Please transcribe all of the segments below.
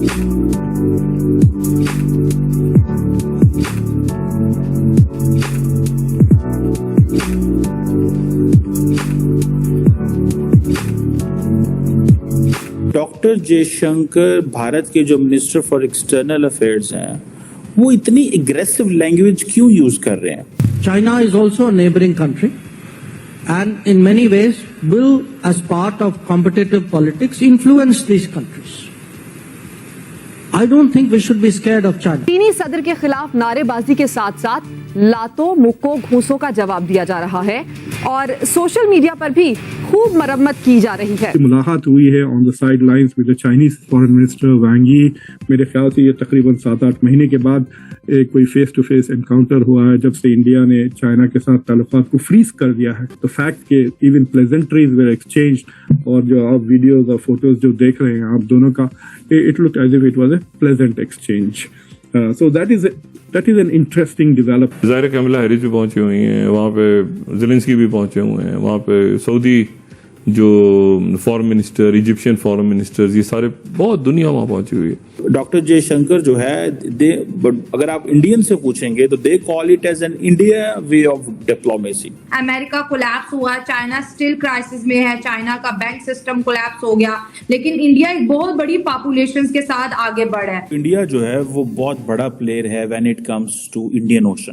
Doctor Jaishankar Bharat के जो minister for external affairs हैं, वो इतनी एग्रेसिव लैंग्वेज क्यों यूज कर रहे हैं? China is also a neighboring country and in many ways will, as part of competitive politics, influence these countries. I don't think we should be scared of China. चीनी सदर के खिलाफ नारेबाजी के साथ साथ लातों मुक्कों घूसों का जवाब दिया जा रहा है और सोशल मीडिया पर भी खूब मरम्मत की जा रही है। मुलाकात हुई है on the sidelines with the Chinese foreign minister Wang Yi. मेरे ख्याल से ये तकरीबन 7-8 महीने के बाद कोई फेस टू फेस एनकाउंटर हुआ है जब से इंडिया ने चाइना के साथ ताल्लुकात को फ्रीज कर दिया है। तो फैक्ट के इवन प्लेजेंट्रीज वेर एक्सचेंज्ड और जो आप वीडियोज और फोटोज जो देख रहे हैं आप दोनों का, it look as if it was a pleasant exchange. So that is an interesting development. ज़ाहिर है कमला हैरिस भी पहुंची हुई हैं वहाँ पे, ज़ेलेंस्की भी पहुंचे हुए हैं वहाँ पे, सऊदी जो foreign minister, Egyptian foreign ministers, ये सारे बहुत दुनिया वहाँ पहुंची हुई है। डॉक्टर जयशंकर जो है, अगर आप इंडियन से पूछेंगे तो they call it as an India way of diplomacy. America collapse हुआ, चाइना स्टिल क्राइसिस में है, चाइना का बैंक सिस्टम कोलैप्स हो गया, लेकिन इंडिया एक बहुत बड़ी पॉपुलेशन के साथ आगे बढ़ा है। इंडिया जो है वो बहुत बड़ा प्लेयर है when it comes to Indian Ocean.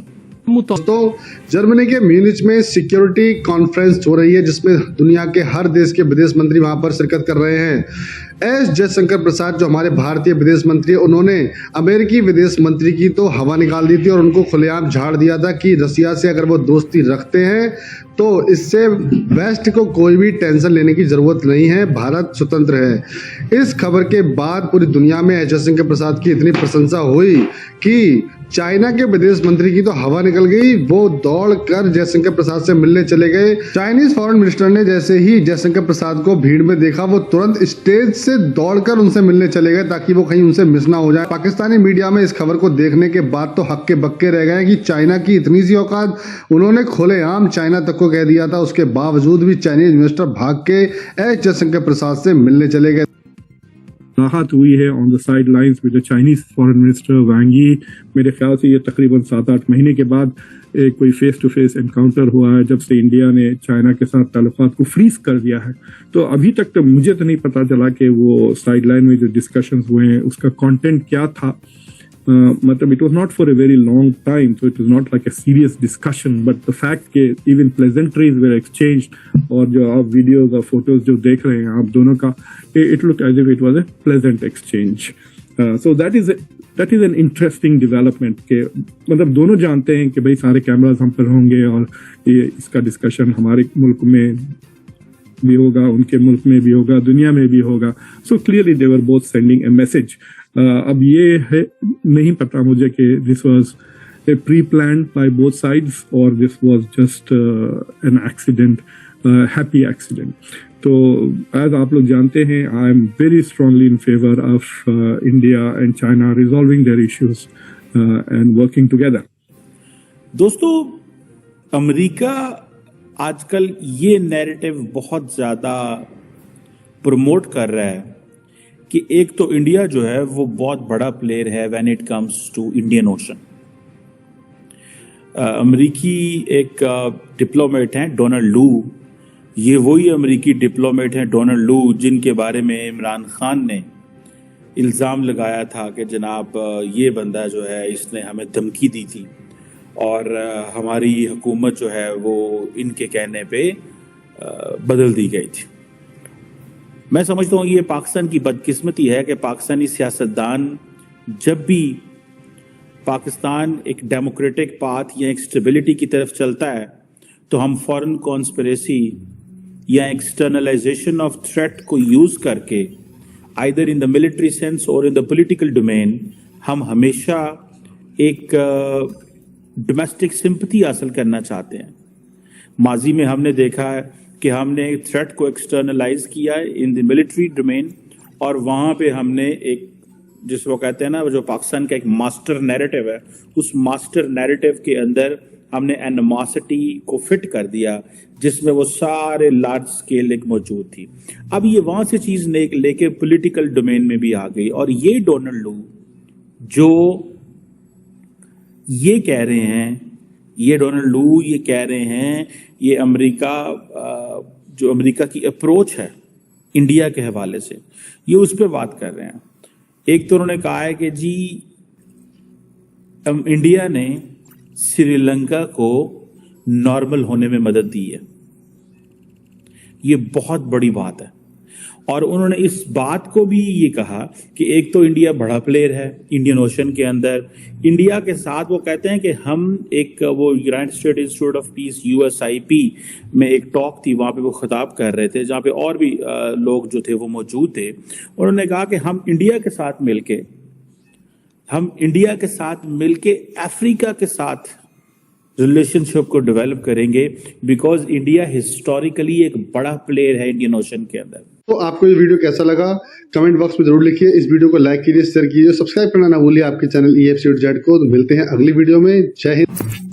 तो जर्मनी के म्यूनिच में सिक्योरिटी कॉन्फ्रेंस हो रही है जिसमें दुनिया के हर देश के विदेश मंत्री वहां पर शिरकत कर रहे हैं। एस जयशंकर प्रसाद जो हमारे भारतीय विदेश मंत्री, उन्होंने अमेरिकी विदेश मंत्री की तो हवा निकाल दी थी और उनको खुलेआम झाड़ दिया था कि रसिया से अगर वो दोस्ती रखते हैं तो इससे वेस्ट को कोई भी टेंशन लेने की जरूरत नहीं है, भारत स्वतंत्र है। इस खबर के बाद पूरी दुनिया में एस जयशंकर प्रसाद की इतनी प्रशंसा हुई कि चाइना के विदेश मंत्री की तो हवा निकल गई, वो दौड़कर जयशंकर प्रसाद से मिलने चले गए। चाइनीज फॉरेन मिनिस्टर ने जैसे ही जयशंकर प्रसाद को भीड़ में देखा, वो तुरंत स्टेज से दौड़कर उनसे मिलने चले गए ताकि वो कहीं उनसे मिस ना हो जाए। पाकिस्तानी मीडिया में इस खबर को देखने के बाद तो हक्के बक्के रह गए कि चाइना की इतनी सी औकात, उन्होंने खुलेआम चाइना तक को कह दिया था। उसके बावजूद भी चाइनीज मिनिस्टर भाग के एस जयशंकर प्रसाद से मिलने चले गए। मुलाकात हुई है on the sidelines with the Chinese foreign minister Wang Yi. मेरे ख्याल से ये तकरीबन 7-8 महीने के बाद कोई फेस टू फेस एनकाउंटर हुआ है जब से इंडिया ने चाइना के साथ ताल्लुकात को फ्रीज कर दिया है। तो अभी तक तो मुझे तो नहीं पता चला कि वो साइड लाइन में जो डिस्कशंस हुए हैं उसका कंटेंट क्या था। मतलब it was not for a very long time, so it was not like a serious discussion, but the fact के इवन प्लेजेंट्रीज वेर एक्सचेंज्ड और जो आप वीडियोज और फोटोज जो देख रहे हैं आप दोनों का, it look as if it was a pleasant exchange. So that is an interesting development के मतलब दोनों जानते हैं कि भाई सारे कैमराज हम पर होंगे और ये इसका डिस्कशन हमारे मुल्क में भी होगा, उनके मुल्क में भी होगा, दुनिया में भी होगा। So clearly they were both sending a message. अब ये है नहीं पता मुझे कि this was a pre planned by both sides और this was just an accident, happy accident. तो एज आप लोग जानते हैं, I am very strongly in favour of India and China resolving their issues and working together. दोस्तों, America आजकल ये narrative बहुत ज्यादा प्रमोट कर रहा है कि एक तो इंडिया जो है वो बहुत बड़ा प्लेयर है when it comes to Indian Ocean. अमेरिकी एक डिप्लोमेट हैं डोनाल्ड लू, ये वही अमेरिकी डिप्लोमेट हैं डोनाल्ड लू जिनके बारे में इमरान खान ने इल्ज़ाम लगाया था कि जनाब ये बंदा जो है इसने हमें धमकी दी थी और हमारी हुकूमत जो है वो इनके कहने पे बदल दी गई थी। मैं समझता हूँ ये पाकिस्तान की बदकिस्मती है कि पाकिस्तानी सियासतदान जब भी पाकिस्तान एक डेमोक्रेटिक पाथ या एक स्टेबिलिटी की तरफ चलता है तो हम फॉरेन कॉन्स्पिरेसी या एक्सटर्नलाइजेशन ऑफ थ्रेट को यूज करके either in the military sense और इन द पॉलिटिकल डोमेन हम हमेशा एक डोमेस्टिक सिंपैथी हासिल करना चाहते हैं। माजी में हमने देखा है कि हमने थ्रेट को एक्सटर्नलाइज किया है इन द मिलिट्री डोमेन और वहाँ पे हमने एक जिस वो कहते हैं ना जो पाकिस्तान का एक मास्टर नैरेटिव है, उस मास्टर नैरेटिव के अंदर हमने एनिमोसिटी को फिट कर दिया जिसमें वो सारे लार्ज स्केल एक मौजूद थी। अब ये वहां से चीज लेके पॉलिटिकल डोमेन में भी आ गई और ये डोनाल्ड लू जो ये कह रहे हैं, ये डोनाल्ड लू ये कह रहे हैं, ये अमेरिका जो अमेरिका की अप्रोच है इंडिया के हवाले से, ये उस पर बात कर रहे हैं। एक तो उन्होंने कहा है कि जी इंडिया ने श्रीलंका को नॉर्मल होने में मदद दी है। ये बहुत बड़ी बात है। और उन्होंने इस बात को भी ये कहा कि एक तो इंडिया बड़ा प्लेयर है इंडियन ओशन के अंदर, इंडिया के साथ वो कहते हैं कि हम एक वो United state institute of peace USIP में एक टॉक थी, वहां पे वो खिताब कर रहे थे जहां पे और भी लोग जो थे वो मौजूद थे। उन्होंने कहा कि हम इंडिया के साथ मिलके अफ्रीका के साथ रिलेशनशिप को डेवलप करेंगे बिकॉज इंडिया हिस्टोरिकली एक बड़ा प्लेयर है इंडियन ओशन के अंदर। तो आपको ये वीडियो कैसा लगा कमेंट बॉक्स में जरूर लिखिए। इस वीडियो को लाइक कीजिए, शेयर कीजिए, सब्सक्राइब करना ना भूलिए आपके चैनल EFCZ को। तो मिलते हैं अगली वीडियो में। जय हिंद।